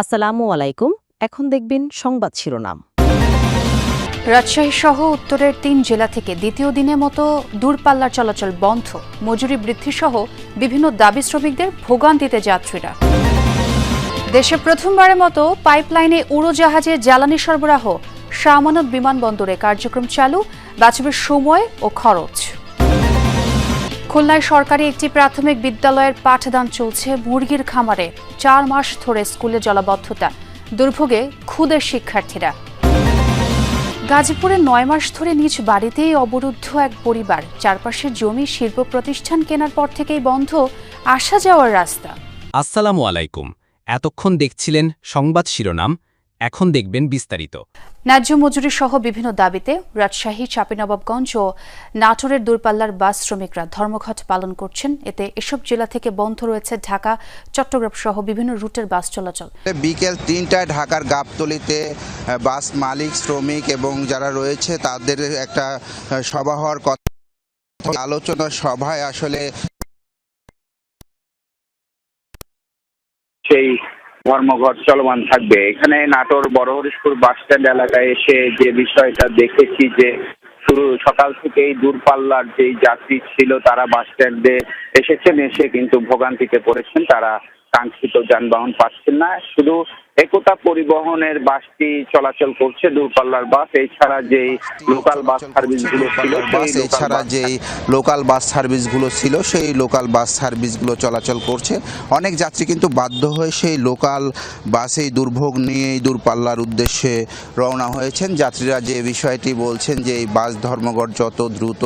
আসসালামু আলাইকুম। এখন দেখবেন সংবাদ শিরোনাম। রাজশাহী সহ উত্তরের ৩ জেলা থেকে দ্বিতীয় দিনের মতো দূরপাল্লার চলাচল বন্ধ। মজুরি বৃদ্ধি সহ বিভিন্ন দাবি শ্রমিকদের ভোগান্তিতে যাত্রীরা। দেশে প্রথমবারের মতো পাইপলাইনে উড়োজাহাজে জ্বালানি সরবরাহ। শাহ আমানত বিমানবন্দরে কার্যক্রম চালু, বাঁচবে সময় ও খরচ। খুলনায় সরকারি একটি প্রাথমিক বিদ্যালয়ের পাঠদান চলছে মুরগির খামারে। ৪ মাস ধরে স্কুলে জলাবদ্ধতা, দুর্ভোগে ক্ষুদের শিক্ষার্থীরা। গাজীপুরে ৯ মাস ধরে নিজ বাড়িতেই অবরুদ্ধ এক পরিবার। চারপাশের জমি শিল্প প্রতিষ্ঠান কেনার পর থেকেই বন্ধ আসা যাওয়ার রাস্তা। আসসালামু আলাইকুম। এতক্ষণ দেখছিলেন সংবাদ শিরোনাম, এখন দেখবেন বিস্তারিত। ন্যায্য মজুরি সহ বিভিন্ন দাবিতে রাজশাহী, চাঁপাইনবাবগঞ্জ ও নাটোরের দূরপাল্লার বাস শ্রমিকরা ধর্মঘট পালন করছেন। এতে এসব জেলা থেকে বন্ধ রয়েছে ঢাকা, চট্টগ্রাম সহ বিভিন্ন রুটের বাস চলাচল। বিকেল ৩টায় ঢাকার গাবতলীতে বাস মালিক, শ্রমিক এবং যারা রয়েছে তাদের একটা সভা হওয়ার কথা। আলোচনা সভায় আসলে সেই ধর্মঘট চলমান থাকবে। এখানে নাটোর বড় হরিশপুর বাস স্ট্যান্ড এলাকায় এসে যে বিষয়টা দেখেছি যে শুরু সকাল থেকেই দূরপাল্লার যে যাত্রী ছিল তারা বাস স্ট্যান্ডে এসেছেন, এসে কিন্তু ভোগান্তিতে পড়েছেন। তারা কাঙ্ক্ষিত যানবাহন পাচ্ছেন না। শুধু একতা পরিবহনের বাসটি চলাচল করছে, দূরপাল্লার বাস। এছাড়া যেই লোকাল বাস সার্ভিসগুলো ছিল সেই লোকাল বাস সার্ভিসগুলো চলাচল করছে। অনেক যাত্রী কিন্তু বাধ্য হয়ে সেই লোকাল বাসেই দুর্ভোগ নিয়ে দূরপাল্লার উদ্দেশ্যে রওনা হয়েছেন। যাত্রীরা যে বিষয়টি বলছেন যে এই বাস ধর্মঘট যত দ্রুত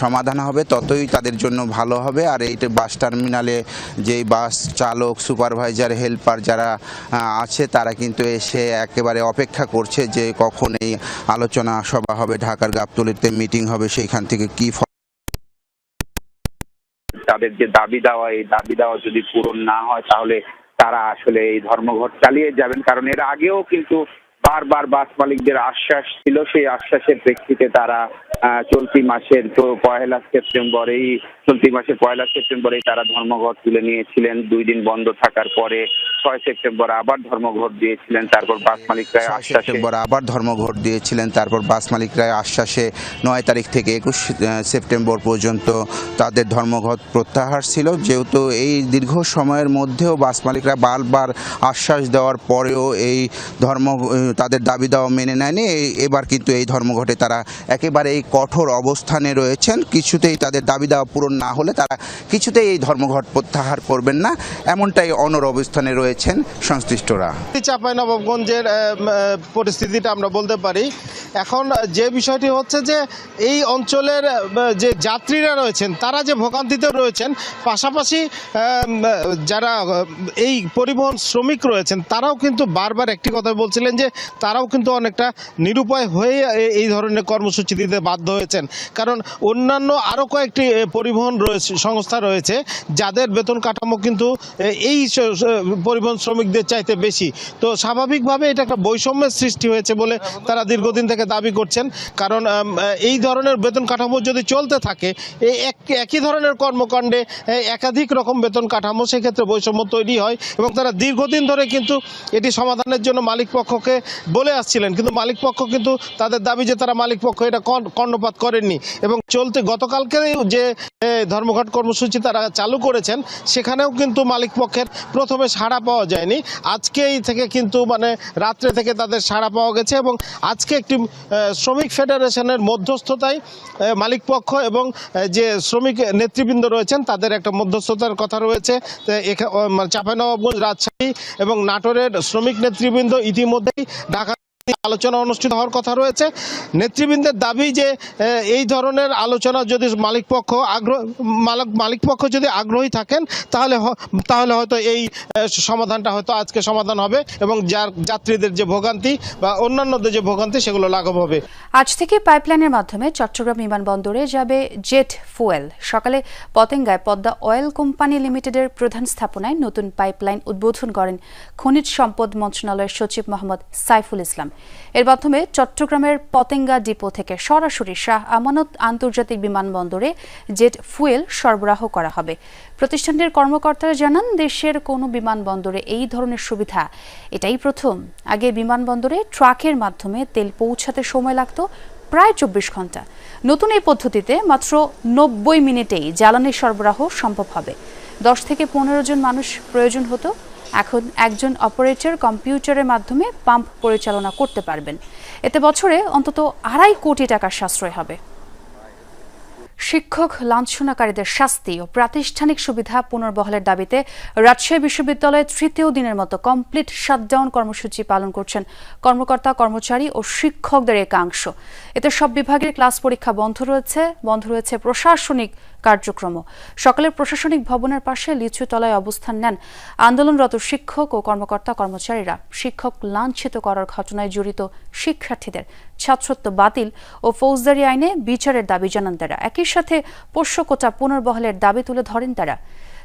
সমাধান হবে ততই তাদের জন্য ভালো হবে। আর এই বাস টার্মিনালে যেই বাস চালক, সুপারভাইজার, হেল্পার যারা আছে তারা কিন্তু এসে একেবারে অপেক্ষা করছে যে কখন এই আলোচনা সভা হবে, ঢাকার গাবতলীতে মিটিং হবে, সেইখান থেকে কি তাদের যে দাবি দেওয়া, এই দাবি দেওয়া যদি পূরণ না হয় তাহলে তারা আসলে এই ধর্মঘট চালিয়ে যাবেন। কারণ এর আগেও কিন্তু বারবার বাস মালিকদের আশ্বাস ছিল, সেই আশ্বাসের প্রেক্ষিতে তারা চলতি মাসের পয়লা সেপ্টেম্বরেই তারা ধর্মঘট তুলে নিয়েছিলেন। 2 দিন বন্ধ থাকার পরে 6 সেপ্টেম্বর আবার ধর্মঘট দিয়েছিলেন। তারপর বাস মালিকরা আশ্বাসে 9 তারিখ থেকে 21 সেপ্টেম্বর পর্যন্ত তাদের ধর্মঘট প্রত্যাহার ছিল। যেহেতু এই দীর্ঘ সময়ের মধ্যেও বাস মালিকরা বারবার আশ্বাস দেওয়ার পরেও এই তাদের দাবি দেওয়া মেনে নেয়নি। এবার কিন্তু এই ধর্মঘটে তারা একেবারে এই কঠোর অবস্থানে রয়েছেন। কিছুতেই তাদের দাবি দেওয়া পূরণ না হলে তারা কিছুতেই এই ধর্মঘট প্রত্যাহার করবেন না, এমনটাই অনড় অবস্থানে রয়েছেন সংশ্লিষ্টরা। চাঁপাইনবাবগঞ্জের পরিস্থিতিটা আমরা বলতে পারি। এখন যে বিষয়টি হচ্ছে যে এই অঞ্চলের যে যাত্রীরা রয়েছেন তারা যে ভোগান্তিতে রয়েছেন, পাশাপাশি যারা এই পরিবহন শ্রমিক রয়েছেন তারাও কিন্তু বারবার একটি কথা বলছিলেন যে তারাও কিন্তু অনেকটা নিরুপায় হয়ে এই ধরনের কর্মসূচি দিতে বাধ্য হয়েছেন। কারণ অন্যান্য আরও কয়েকটি পরিবহন সংস্থা রয়েছে যাদের বেতন কাঠামো কিন্তু এই পরিবহন শ্রমিকদের চাইতে বেশি। তো স্বাভাবিকভাবে এটা একটা বৈষম্যের সৃষ্টি হয়েছে বলে তারা দীর্ঘদিন থেকে দাবি করছেন। কারণ এই ধরনের বেতন কাঠামো যদি চলতে থাকে, একই ধরনের কর্মকাণ্ডে একাধিক রকম বেতন কাঠামো, সেক্ষেত্রে বৈষম্য তৈরি হয়। এবং তারা দীর্ঘদিন ধরে কিন্তু এটি সমাধানের জন্য মালিক পক্ষকে বলে আসছিলেন, কিন্তু মালিক পক্ষ কিন্তু তাদের দাবি যে তারা মালিক পক্ষ এটা কর্ণপাত করেননি। এবং গতকালকে যে ধর্মঘট কর্মসূচি তারা চালু করেছেন সেখানেও কিন্তু মালিক পক্ষের প্রথমে সাড়া পাওয়া যায়নি। আজকেই থেকে কিন্তু রাত্রে থেকে তাদের সাড়া পাওয়া গেছে। এবং আজকে একটি শ্রমিক ফেডারেশনের মধ্যস্থতায় মালিক পক্ষ এবং যে শ্রমিক নেতৃবৃন্দ রয়েছেন তাদের একটা মধ্যস্থতার কথা রয়েছে। চাঁপাইনবাবগঞ্জ, রাজশাহী এবং নাটোরের শ্রমিক নেতৃবৃন্দ ইতিমধ্যেই ঢাকা আলোচনা অনুষ্ঠিত হওয়ার কথা রয়েছে। নেতৃবৃন্দের দাবি যে এই ধরনের আলোচনা যদি মালিক পক্ষ যদি আগ্রহী থাকেন তাহলে হয়তো এই সমাধানটা হয়তো আজকে সমাধান হবে এবং যাত্রীদের যে ভোগান্তি বা অন্যান্যদের যে ভোগান্তি সেগুলো লাঘব হবে। আজ থেকে পাইপলাইনের মাধ্যমে চট্টগ্রাম বিমানবন্দরে যাবে জেট ফুয়েল। সকালে পতেঙ্গায় পদ্মা অয়েল কোম্পানি লিমিটেডের প্রধান স্থাপনায় নতুন পাইপলাইন উদ্বোধন করেন খনিজ সম্পদ মন্ত্রণালয়ের সচিব মোহাম্মদ সাইফুল ইসলাম। এর মাধ্যমে চট্টগ্রামের পতেঙ্গা ডিপো থেকে সরাসরি শাহ আমানত আন্তর্জাতিক বিমানবন্দরে জেট ফুয়েল সরবরাহ করা হবে। প্রতিষ্ঠানটির কর্মকর্তারা জানান, দেশের কোনো বিমানবন্দরে এই ধরনের সুবিধা এটাই প্রথম। আগে বিমানবন্দরে ট্রাকের মাধ্যমে তেল পৌঁছাতে সময় লাগত প্রায় 24 ঘন্টা। নতুন এই পদ্ধতিতে মাত্র 90 মিনিটেই জ্বালানি সরবরাহ সম্ভব হবে। 10 থেকে 15 জন মানুষ প্রয়োজন হতো, এখন একজন অপারেটর কম্পিউটারের মাধ্যমে পাম্প পরিচালনা করতে পারবেন। এতে বছরে অন্তত 2.5 কোটি টাকার সাশ্রয় হবে। শিক্ষক লাঞ্ছনাকারীদের শাস্তি ও প্রাতিষ্ঠানিক সুবিধা পুনর্বহালের দাবিতে রাজশাহী বিশ্ববিদ্যালয়ে তৃতীয় দিনের মতো কমপ্লিট শাটডাউন কর্মসূচি পালন করছেন কর্মকর্তা, কর্মচারী ও শিক্ষকদের একাংশ। এতে সব বিভাগের ক্লাস পরীক্ষা বন্ধ রয়েছে প্রশাসনিক কার্যক্রম। সকালে প্রশাসনিক ভবনের পাশে লিচুতলায় অবস্থান নেন আন্দোলনরত শিক্ষক ও কর্মকর্তা, কর্মচারীরা। শিক্ষক লাঞ্ছিত করার ঘটনায় জড়িত শিক্ষার্থীদের ছাত্রত্ব বাতিল ও ফৌজদারি আইনে বিচারের দাবি জানান তারা। একই সাথে পোষ্য কোটা পুনর্বহালের দাবি তুলে ধরেন তারা।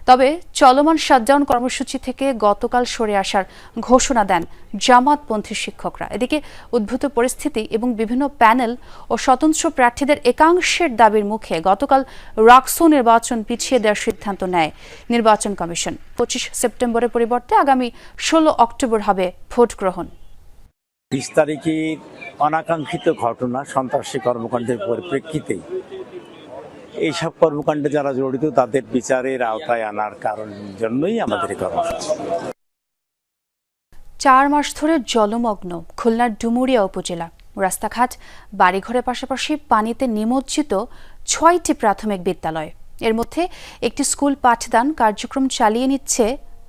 তবে চলমান শাটডাউন কর্মসূচি থেকে গতকাল সরে আসার ঘোষণা দেন জামাতপন্থী শিক্ষকরা। এদিকে উদ্ভূত পরিস্থিতি এবং বিভিন্ন প্যানেল ও স্বতন্ত্র প্রার্থীদের একাংশের দাবির মুখে গতকাল রাকসু নির্বাচন পিছিয়ে দেওয়ার সিদ্ধান্ত নেয় নির্বাচন কমিশন। 25 সেপ্টেম্বরের পরিবর্তে আগামী 16 অক্টোবর হবে ভোট গ্রহণ। 20 তারিখের অনাকাঙ্ক্ষিত ঘটনা, সন্ত্রাসী কর্মকাণ্ডের পরিপ্রেক্ষিতে এইসব কর্মকাণ্ডে যারা জড়িত তাদের বিচারের আওতায় আনার জন্যই আমাদের এই কর্মসূচি। 4 মাস ধরে জলমগ্ন খুলনার ডুমুরিয়া উপজেলা। রাস্তাঘাট, বাড়িঘরের পাশাপাশি পানিতে নিমজ্জিত 6টি প্রাথমিক বিদ্যালয়। এর মধ্যে একটি স্কুল পাঠদান কার্যক্রম চালিয়ে নিচ্ছে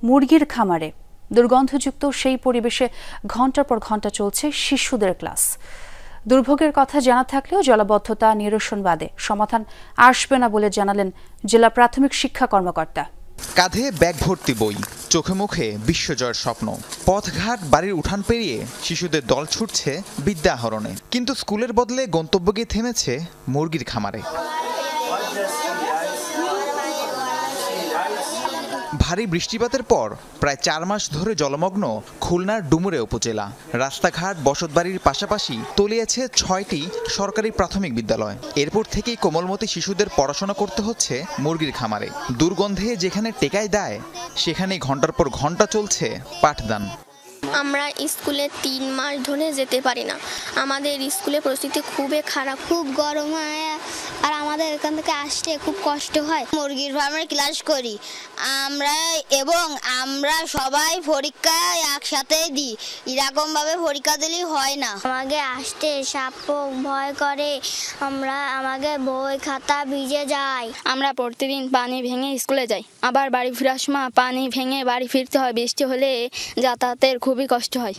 মুরগির খামারে। দুর্গন্ধযুক্ত সেই পরিবেশে ঘন্টার পর ঘন্টা চলছে শিশুদের ক্লাস। দুর্ভোগের কথা জানা থাকলেও জলাবদ্ধতা নিরসনবাদে সমাধান আসবে না বলে জানালেন জেলা প্রাথমিক শিক্ষা কর্মকর্তা। কাঁধে ব্যাগ ভর্তি বই, চোখে মুখে বিশ্বজয়ের স্বপ্ন। পথঘাট, বাড়ির উঠান পেরিয়ে শিশুদের দল ছুটছে বিদ্যা আহরণে, কিন্তু স্কুলের বদলে গন্তব্য গিয়ে থেমেছে মুরগির খামারে। ভারী বৃষ্টিপাতের পর প্রায় 4 মাস ধরে জলমগ্ন খুলনার ডুমুরিয়া উপজেলা। রাস্তাঘাট, বসতবাড়ির পাশাপাশি তলিয়েছে 6টি সরকারি প্রাথমিক বিদ্যালয়। এরপর থেকেই কোমলমতি শিশুদের পড়াশোনা করতে হচ্ছে মুরগির খামারে। দুর্গন্ধে যেখানে টেকাই দেয় সেখানেই ঘন্টার পর ঘন্টা চলছে পাঠদান। আমরা স্কুলে 3 মাস ধরে যেতে পারি না। আমাদের স্কুলের পরিস্থিতি খুবই খারাপ, খুব গরম হয় আর আমাদের এখান থেকে আসতে খুব কষ্ট হয়। মুরগির ফার্মে ক্লাস করি আমরা সবাই পরীক্ষা একসাথে দিই, এরকমভাবে পরীক্ষা দিলেই হয় না। আমাকে আসতে সাপ ভয় করে, আমাকে বই খাতা ভিজে যায়। আমরা প্রতিদিন পানি ভেঙে স্কুলে যাই, আবার বাড়ি ফেরার সময় পানি ভেঙে বাড়ি ফিরতে হয়। বৃষ্টি হলে যাতায়াতের খুবই কষ্ট হয়।